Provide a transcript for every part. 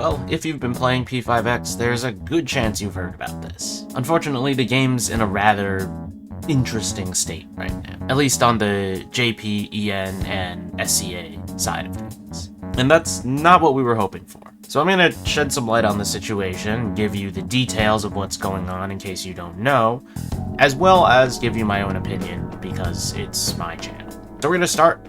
Well, if you've been playing P5X, there's a good chance you've heard about this. Unfortunately, the game's in a rather interesting state right now, at least on the JP, EN, and SEA side of things. And that's not what we were hoping for. So I'm gonna shed some light on the situation, give you the details of what's going on in case you don't know, as well as give you my own opinion because it's my channel. So we're gonna start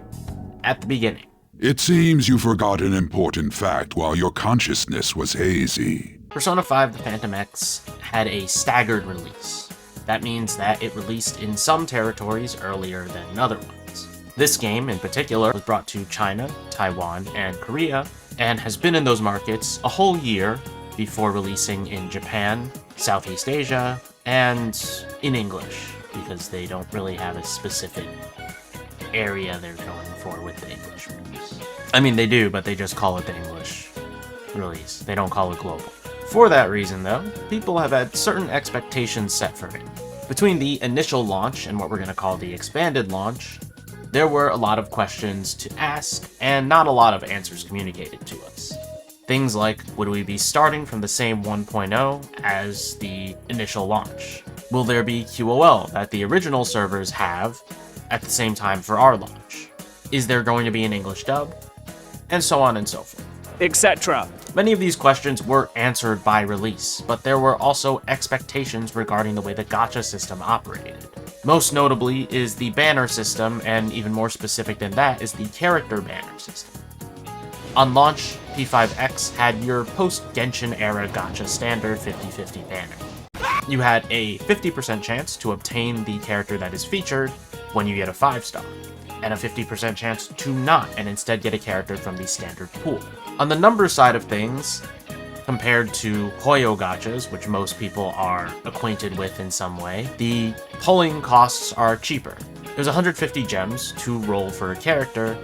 at the beginning. It seems you forgot an important fact while your consciousness was hazy. Persona 5 The Phantom X had a staggered release. That means that it released in some territories earlier than other ones. This game, in particular, was brought to China, Taiwan, and Korea, and has been in those markets a whole year before releasing in Japan, Southeast Asia, and in English, because they don't really have a specific area they're going for with the English release. I mean, they do, but they just call it the English release. They don't call it global. For that reason, though, people have had certain expectations set for it. Between the initial launch and what we're going to call the expanded launch, there were a lot of questions to ask and not a lot of answers communicated to us. Things like, would we be starting from the same 1.0 as the initial launch? Will there be QOL that the original servers have at the same time for our launch? Is there going to be an English dub? And so on and so forth, etc. Many of these questions were answered by release, but there were also expectations regarding the way the gacha system operated. Most notably is the banner system, and even more specific than that is the character banner system. On launch, P5X had your post-Genshin era gacha standard 50-50 banner. You had a 50% chance to obtain the character that is featured when you get a 5-star, and a 50% chance to not and instead get a character from the standard pool. On the number side of things, compared to Hoyo gachas, which most people are acquainted with in some way, the pulling costs are cheaper. There's 150 gems to roll for a character,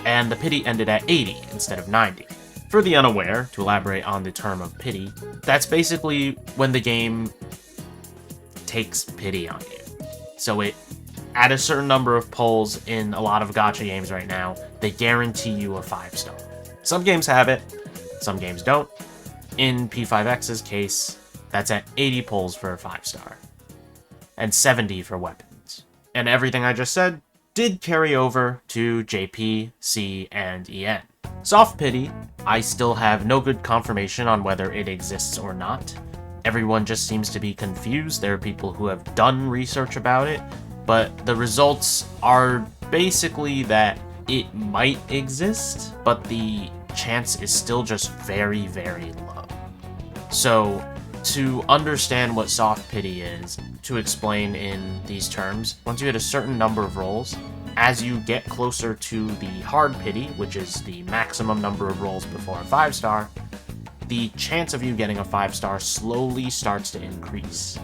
and the pity ended at 80 instead of 90. For the unaware, to elaborate on the term of pity, that's basically when the game takes pity on you. So at a certain number of pulls in a lot of gacha games right now, they guarantee you a 5-star. Some games have it, some games don't. In P5X's case, that's at 80 pulls for a 5-star, and 70 for weapons. And everything I just said did carry over to JP, C, and EN. Soft pity, I still have no good confirmation on whether it exists or not. Everyone just seems to be confused. There are people who have done research about it, but the results are basically that it might exist, but the chance is still just very, very low. So, to understand what soft pity is, to explain in these terms, once you hit a certain number of rolls, as you get closer to the hard pity, which is the maximum number of rolls before a 5-star, the chance of you getting a 5-star slowly starts to increase.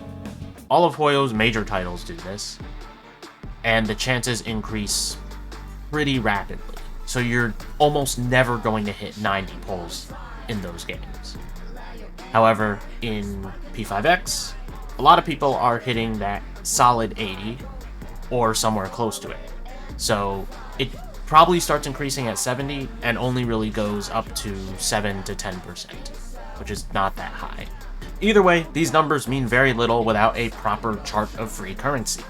All of Hoyo's major titles do this, and the chances increase pretty rapidly. So you're almost never going to hit 90 pulls in those games. However, in P5X, a lot of people are hitting that solid 80 or somewhere close to it. So it probably starts increasing at 70 and only really goes up to 7 to 10%, which is not that high. Either way, these numbers mean very little without a proper chart of free currency.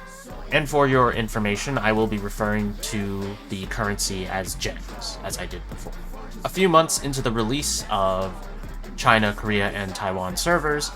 And for your information, I will be referring to the currency as gems, as I did before. A few months into the release of China, Korea, and Taiwan servers,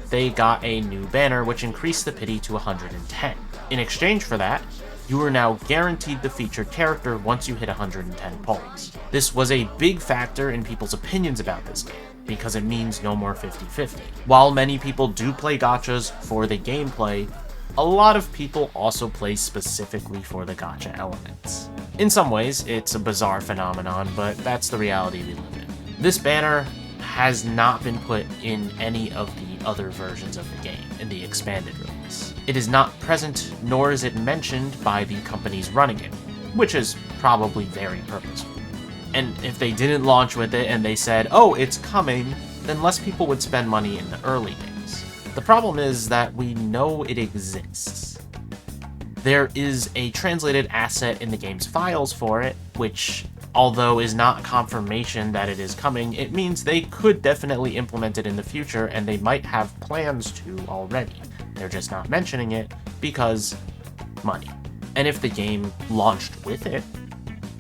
they got a new banner which increased the pity to 110. In exchange for that, you are now guaranteed the featured character once you hit 110 pulls. This was a big factor in people's opinions about this game, because it means no more 50-50. While many people do play gachas for the gameplay, a lot of people also play specifically for the gacha elements. In some ways, it's a bizarre phenomenon, but that's the reality we live in. This banner has not been put in any of the other versions of the game in the expanded release. It is not present, nor is it mentioned by the companies running it, which is probably very purposeful. And if they didn't launch with it and they said, oh, it's coming, then less people would spend money in the early days. The problem is that we know it exists. There is a translated asset in the game's files for it, which although is not confirmation that it is coming, it means they could definitely implement it in the future, and they might have plans to already. They're just not mentioning it because money. And if the game launched with it,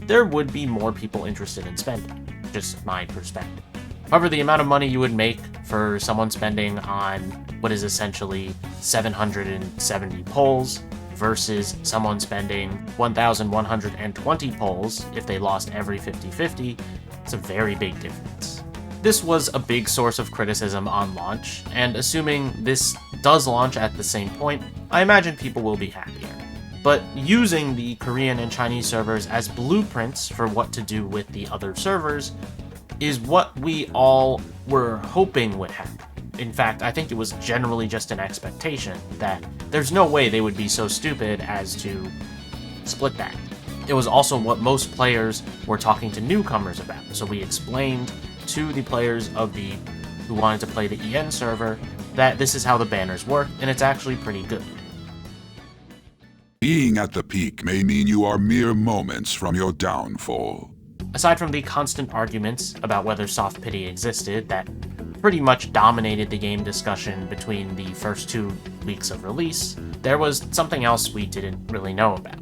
there would be more people interested in spending. Just my perspective. However, the amount of money you would make for someone spending on what is essentially 770 polls versus someone spending 1,120 polls if they lost every 50-50, it's a very big difference. This was a big source of criticism on launch, and assuming this does launch at the same point, I imagine people will be happier. But using the Korean and Chinese servers as blueprints for what to do with the other servers is what we all were hoping would happen. In fact, I think it was generally just an expectation that there's no way they would be so stupid as to split that. It was also what most players were talking to newcomers about, so we explained to the players who wanted to play the EN server that this is how the banners work, and it's actually pretty good. Being at the peak may mean you are mere moments from your downfall. Aside from the constant arguments about whether soft pity existed that pretty much dominated the game discussion between the first 2 weeks of release, there was something else we didn't really know about.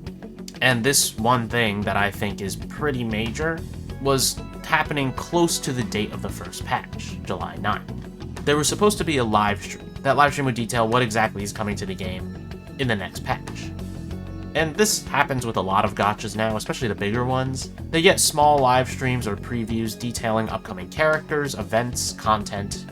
And this one thing that I think is pretty major was happening close to the date of the first patch, July 9th. There was supposed to be a live stream. That live stream would detail what exactly is coming to the game in the next patch. And this happens with a lot of gachas now, especially the bigger ones. They get small live streams or previews detailing upcoming characters, events, content,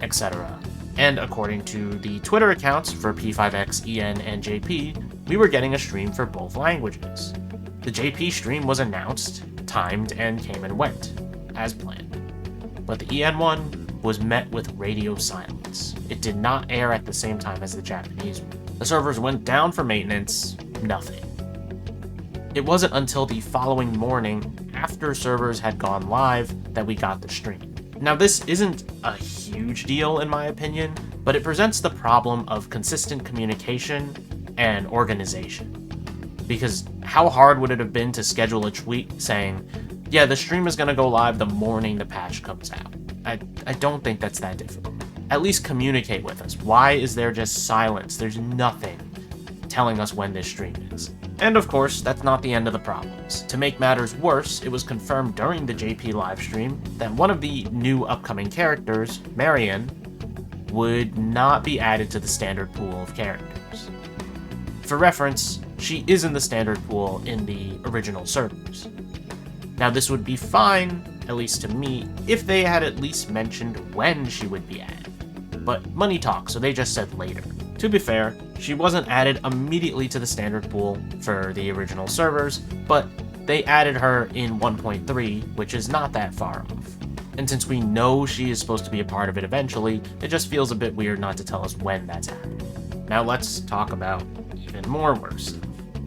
etc. And according to the Twitter accounts for P5X, EN, and JP, we were getting a stream for both languages. The JP stream was announced, timed, and came and went, as planned. But the EN one was met with radio silence. It did not air at the same time as the Japanese one. The servers went down for maintenance, nothing. It wasn't until the following morning, after servers had gone live, that we got the stream. Now, this isn't a huge deal in my opinion, but it presents the problem of consistent communication and organization. Because how hard would it have been to schedule a tweet saying, yeah, the stream is going to go live the morning the patch comes out? I don't think that's that difficult. At least communicate with us. Why is there just silence? There's nothing telling us when this stream is. And of course, that's not the end of the problems. To make matters worse, it was confirmed during the JP livestream that one of the new upcoming characters, Marion, would not be added to the standard pool of characters. For reference, she is in the standard pool in the original servers. Now, this would be fine, at least to me, if they had at least mentioned when she would be added. But money talks, so they just said later. To be fair, she wasn't added immediately to the standard pool for the original servers, but they added her in 1.3, which is not that far off. And since we know she is supposed to be a part of it eventually, it just feels a bit weird not to tell us when that's happening. Now let's talk about even more worse.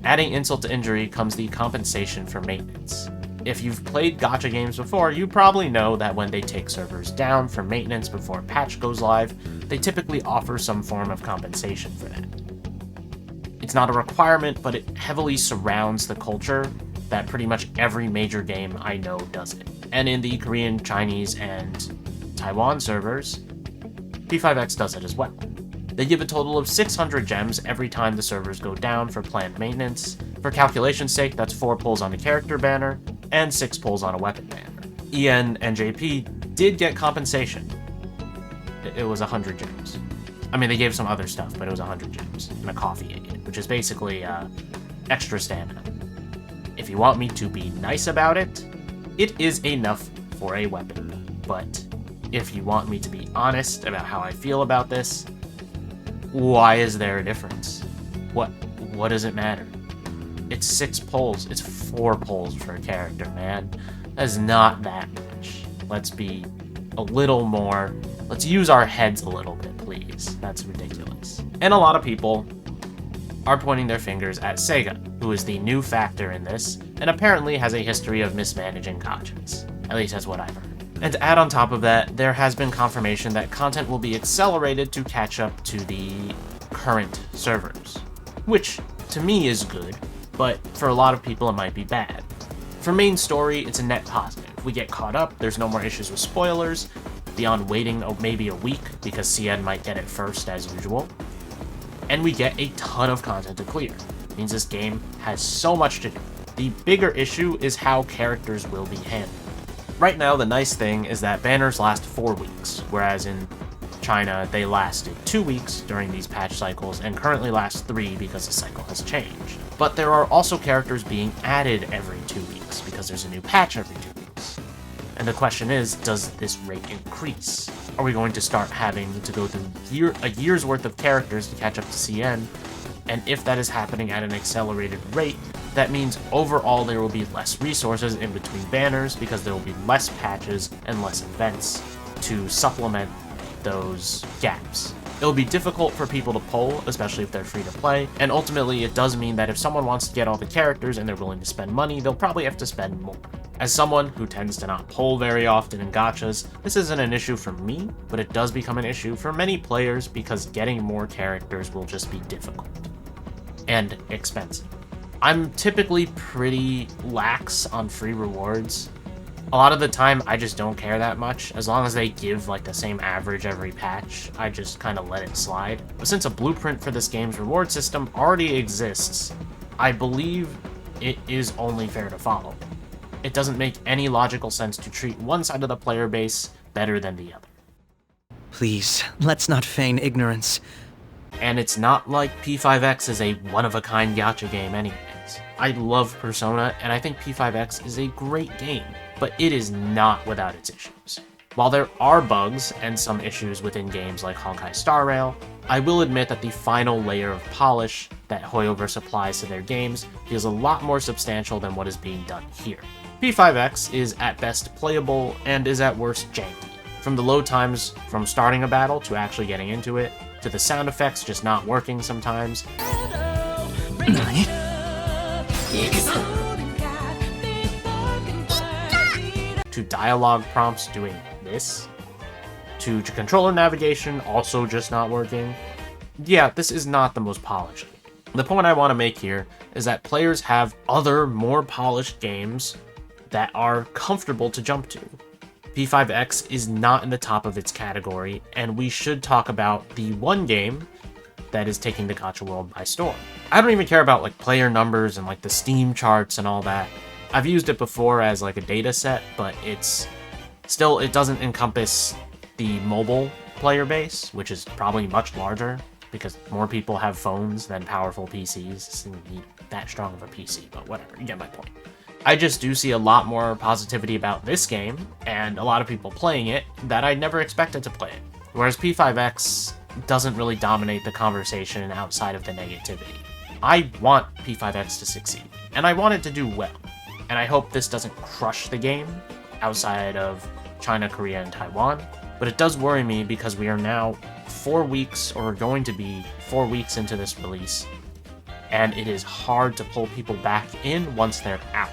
Adding insult to injury comes the compensation for maintenance. If you've played gacha games before, you probably know that when they take servers down for maintenance before a patch goes live, they typically offer some form of compensation for that. It's not a requirement, but it heavily surrounds the culture that pretty much every major game I know does it. And in the Korean, Chinese, and Taiwan servers, P5X does it as well. They give a total of 600 gems every time the servers go down for planned maintenance. For calculation's sake, that's 4 pulls on a character banner, and 6 pulls on a weapon banner. EN and JP did get compensation. It was 100 gems. I mean, they gave some other stuff, but it was 100 gems and a coffee aid, which is basically extra stamina. If you want me to be nice about it, it is enough for a weapon. But if you want me to be honest about how I feel about this, why is there a difference? What does it matter? It's 6 pulls. It's 4 pulls for a character, man. That's not that much. Let's be a little more... Let's use our heads a little bit, please. That's ridiculous. And a lot of people are pointing their fingers at SEGA, who is the new factor in this, and apparently has a history of mismanaging gachas. At least that's what I've heard. And to add on top of that, there has been confirmation that content will be accelerated to catch up to the current servers. Which, to me, is good, but for a lot of people it might be bad. For main story, it's a net positive. We get caught up, there's no more issues with spoilers, beyond waiting maybe a week because CN might get it first as usual. And we get a ton of content to clear. It means this game has so much to do. The bigger issue is how characters will be handled. Right now, the nice thing is that banners last 4 weeks, whereas in China, they lasted 2 weeks during these patch cycles and currently last 3 because the cycle has changed. But there are also characters being added every 2 weeks because there's a new patch every 2 weeks. And the question is, does this rate increase? Are we going to start having to go through a year's worth of characters to catch up to CN? And if that is happening at an accelerated rate, that means overall there will be less resources in between banners because there will be less patches and less events to supplement those gaps. It'll be difficult for people to pull, especially if they're free to play, and ultimately it does mean that if someone wants to get all the characters and they're willing to spend money, they'll probably have to spend more. As someone who tends to not pull very often in gachas, this isn't an issue for me, but it does become an issue for many players because getting more characters will just be difficult and expensive. I'm typically pretty lax on free rewards. A lot of the time, I just don't care that much. As long as they give like the same average every patch, I just kind of let it slide. But since a blueprint for this game's reward system already exists, I believe it is only fair to follow. It doesn't make any logical sense to treat one side of the player base better than the other. Please, let's not feign ignorance. And it's not like P5X is a one-of-a-kind gacha game anyways. I love Persona, and I think P5X is a great game, but it is not without its issues. While there are bugs and some issues within games like Honkai Star Rail, I will admit that the final layer of polish that Hoyoverse applies to their games feels a lot more substantial than what is being done here. P5X is at best playable and is at worst janky. From the load times from starting a battle to actually getting into it, to the sound effects just not working sometimes, to dialogue prompts doing this, to controller navigation also just not working. Yeah, this is not the most polished. The point I want to make here is that players have other more polished games that are comfortable to jump to. P5X is not in the top of its category, and we should talk about the one game that is taking the gacha world by storm. I don't even care about like player numbers and like the Steam charts and all that. I've used it before as like a data set, but it doesn't encompass the mobile player base, which is probably much larger because more people have phones than powerful PCs. This thing need that strong of a PC, but whatever, you get my point. I just do see a lot more positivity about this game, and a lot of people playing it that I never expected to play it. Whereas P5X doesn't really dominate the conversation outside of the negativity. I want P5X to succeed, and I want it to do well. And I hope this doesn't crush the game outside of China, Korea, and Taiwan. But it does worry me because we are now 4 weeks, or going to be 4 weeks into this release, and it is hard to pull people back in once they're out.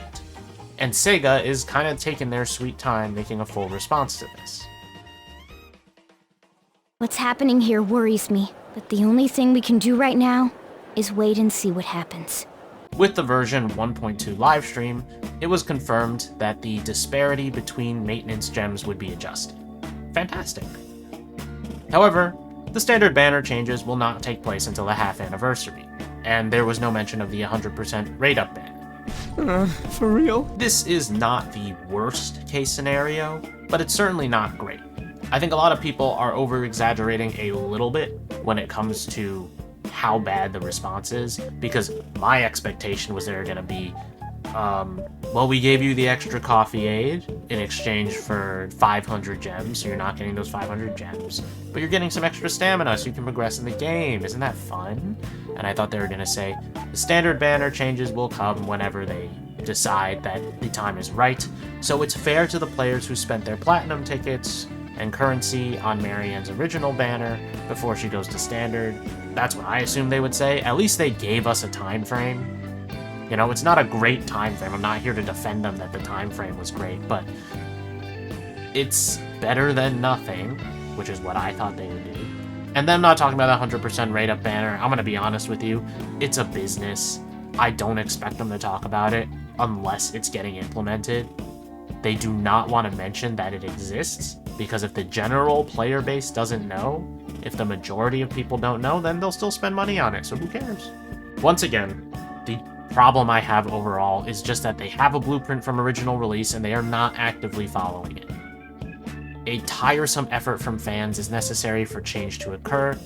And SEGA is kind of taking their sweet time making a full response to this. What's happening here worries me, but the only thing we can do right now is wait and see what happens. With the version 1.2 livestream, it was confirmed that the disparity between maintenance gems would be adjusted. Fantastic. However, the standard banner changes will not take place until the half anniversary, and there was no mention of the 100% rate up banner. For real? This is not the worst case scenario, but it's certainly not great. I think a lot of people are over-exaggerating a little bit when it comes to how bad the response is, because my expectation was there going to be, well, we gave you the extra coffee aid in exchange for 500 gems, so you're not getting those 500 gems, but you're getting some extra stamina so you can progress in the game. Isn't that fun? And I thought they were going to say, the standard banner changes will come whenever they decide that the time is right, so it's fair to the players who spent their platinum tickets and currency on Marianne's original banner before she goes to standard. That's what I assumed they would say. At least they gave us a time frame. You know, it's not a great time frame. I'm not here to defend them that the time frame was great, but it's better than nothing, which is what I thought they would do. And then I'm not talking about the 100% rate up banner. I'm going to be honest with you. It's a business. I don't expect them to talk about it. unless it's getting implemented. They do not want to mention that it exists, because if the general player base doesn't know, if the majority of people don't know, then they'll still spend money on it, so who cares? Once again, the problem I have overall is just that they have a blueprint from original release and they are not actively following it. A tiresome effort from fans is necessary for change to occur,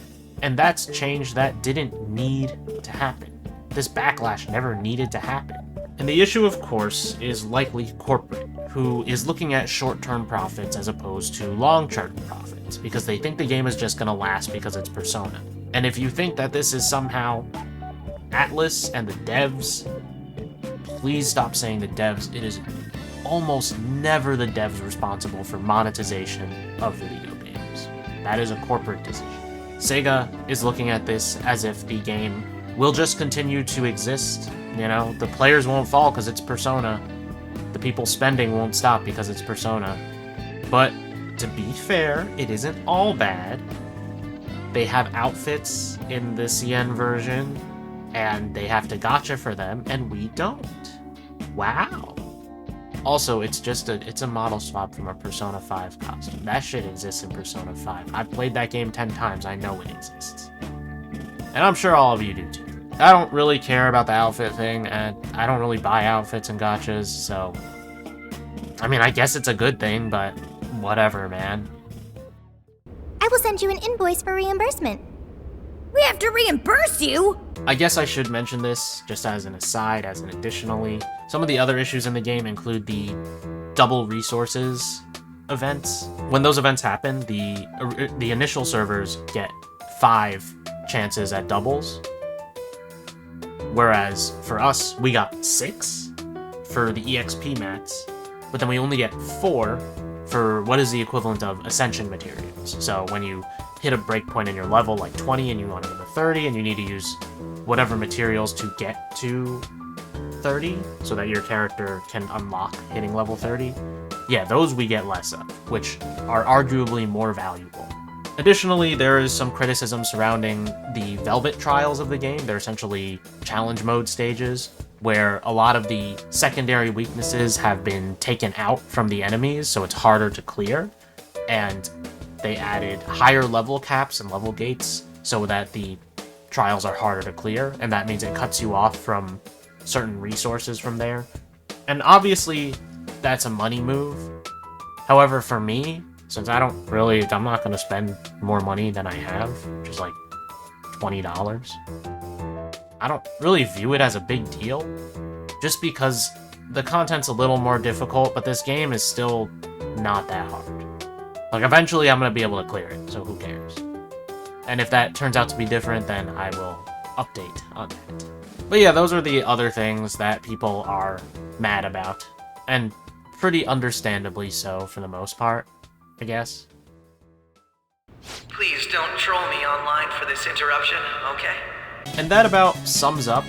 and that's change that didn't need to happen. This backlash never needed to happen. And the issue, of course, is likely corporate, who is looking at short-term profits as opposed to long-term profits, because they think the game is just going to last because it's Persona. And if you think that this is somehow Atlas and the devs, please stop saying the devs. It is almost never the devs responsible for monetization of video games. That is a corporate decision. SEGA is looking at this as if the game will just continue to exist. You know, the players won't fall because it's Persona. The people spending won't stop because it's Persona. But to be fair, it isn't all bad. They have outfits in the CN version, and they have to gacha for them, and we don't. Wow. Also, it's a model swap from a Persona 5 costume. That shit exists in Persona 5. I've played that game 10 times. I know it exists. And I'm sure all of you do too. I don't really care about the outfit thing, and I don't really buy outfits and gachas, so... I mean, I guess it's a good thing, but whatever, man. I will send you an invoice for reimbursement. We have to reimburse you? I guess I should mention this, just as an aside, as an additionally. Some of the other issues in the game include the double resources events. When those events happen, the initial servers get 5 chances at doubles, whereas for us, we got 6 for the EXP mats, but then we only get 4 for what is the equivalent of Ascension materials. So when you hit a breakpoint in your level, like 20, and you want to go to 30, and you need to use whatever materials to get to 30, so that your character can unlock hitting level 30, yeah, those we get less of, which are arguably more valuable. Additionally, there is some criticism surrounding the Velvet trials of the game. They're essentially challenge mode stages, where a lot of the secondary weaknesses have been taken out from the enemies, so it's harder to clear, and they added higher level caps and level gates so that the trials are harder to clear, and that means it cuts you off from certain resources from there. And obviously, that's a money move. However, for me, since I'm not going to spend more money than I have, which is like $20, I don't really view it as a big deal, just because the content's a little more difficult, but this game is still not that hard. Like, eventually I'm going to be able to clear it, so who cares? And if that turns out to be different, then I will update on that. But yeah, those are the other things that people are mad about, and pretty understandably so for the most part, I guess. Please don't troll me online for this interruption, okay? And that about sums up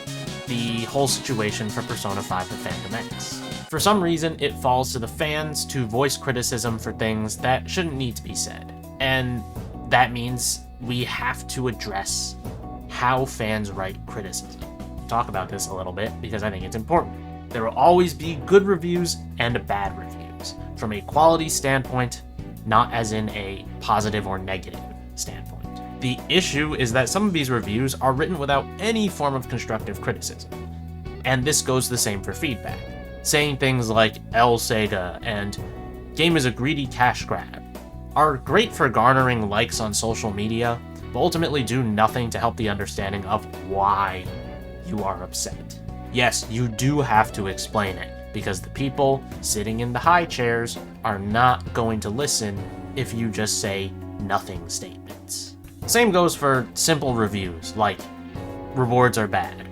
the whole situation for Persona 5 The Phantom X. For some reason, it falls to the fans to voice criticism for things that shouldn't need to be said. And that means we have to address how fans write criticism. Talk about this a little bit, because I think it's important. There will always be good reviews and bad reviews, from a quality standpoint, not as in a positive or negative standpoint. The issue is that some of these reviews are written without any form of constructive criticism. And this goes the same for feedback. Saying things like SEGA and game is a greedy cash grab are great for garnering likes on social media, but ultimately do nothing to help the understanding of why you are upset. Yes, you do have to explain it, because the people sitting in the high chairs are not going to listen if you just say nothing statements. Same goes for simple reviews, like, rewards are bad.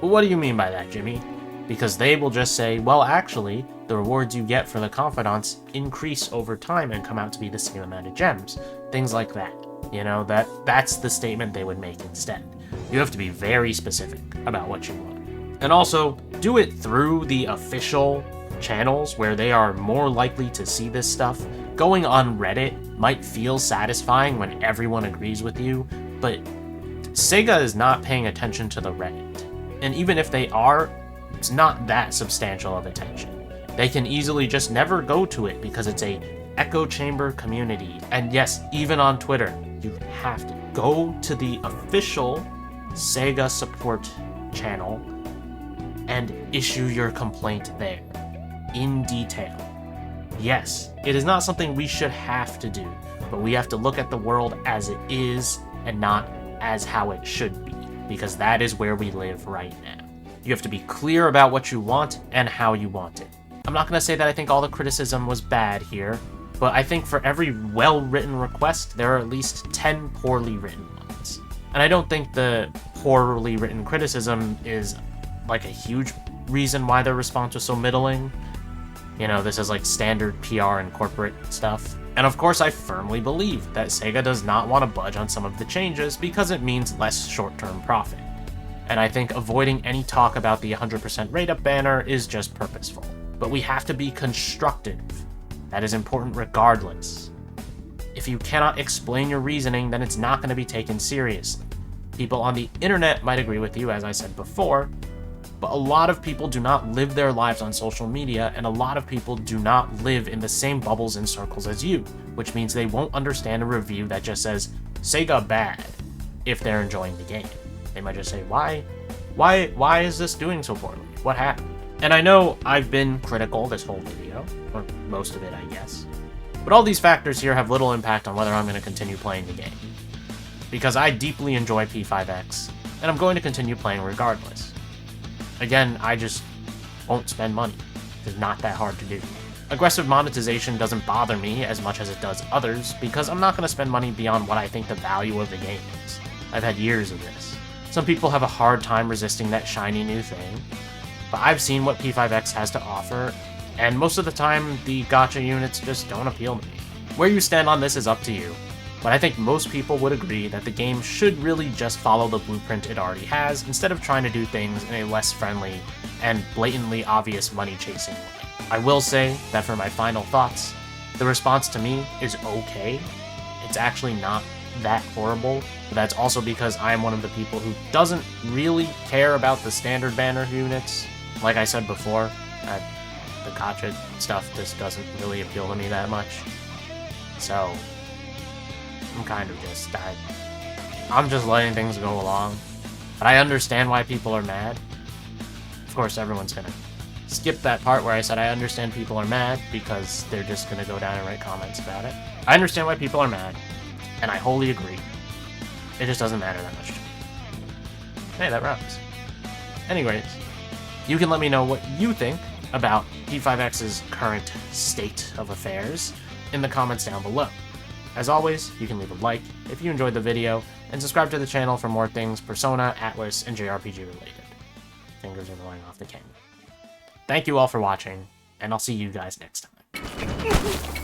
But what do you mean by that, Jimmy? Because they will just say, well, actually, the rewards you get for the confidants increase over time and come out to be the same amount of gems. Things like that. You know, that's the statement they would make instead. You have to be very specific about what you want. And also, do it through the official channels where they are more likely to see this stuff. Going on Reddit might feel satisfying when everyone agrees with you, but SEGA is not paying attention to the Reddit. And even if they are, It's not that substantial of attention. They can easily just never go to it because it's a echo chamber community. And yes, even on Twitter, you have to go to the official SEGA support channel and issue your complaint there in detail. Yes, it is not something we should have to do, but we have to look at the world as it is and not as how it should be, because that is where we live right now. You have to be clear about what you want and how you want it. I'm not going to say that I think all the criticism was bad here, but I think for every well-written request, there are at least 10 poorly written ones. And I don't think the poorly written criticism is like a huge reason why their response was so middling. You know, this is like standard PR and corporate stuff. And of course, I firmly believe that SEGA does not want to budge on some of the changes because it means less short-term profit. And I think avoiding any talk about the 100% rate-up banner is just purposeful. But we have to be constructive. That is important regardless. If you cannot explain your reasoning, then it's not going to be taken seriously. People on the internet might agree with you, as I said before, but a lot of people do not live their lives on social media, and a lot of people do not live in the same bubbles and circles as you, which means they won't understand a review that just says, SEGA bad, if they're enjoying the game. They might just say, why is this doing so poorly? What happened? And I know I've been critical this whole video, or most of it, I guess. But all these factors here have little impact on whether I'm going to continue playing the game. Because I deeply enjoy P5X, and I'm going to continue playing regardless. Again, I just won't spend money. It's not that hard to do. Aggressive monetization doesn't bother me as much as it does others, because I'm not going to spend money beyond what I think the value of the game is. I've had years of this. Some people have a hard time resisting that shiny new thing, but I've seen what P5X has to offer, and most of the time, the gacha units just don't appeal to me. Where you stand on this is up to you, but I think most people would agree that the game should really just follow the blueprint it already has, instead of trying to do things in a less friendly and blatantly obvious money-chasing way. I will say that for my final thoughts, the response to me is okay. It's actually not that horrible, but that's also because I'm one of the people who doesn't really care about the standard banner units. Like I said before, the gacha stuff just doesn't really appeal to me that much. So, I'm kind of just, I'm just letting things go along. But I understand why people are mad. Of course, everyone's gonna skip that part where I said I understand people are mad, because they're just gonna go down and write comments about it. I understand why people are mad, and I wholly agree. It just doesn't matter that much to me. Hey, that rhymes. Anyways, you can let me know what you think about P5X's current state of affairs in the comments down below. As always, you can leave a like if you enjoyed the video, and subscribe to the channel for more things Persona, Atlas, and JRPG related. Fingers are going off the camera. Thank you all for watching, and I'll see you guys next time.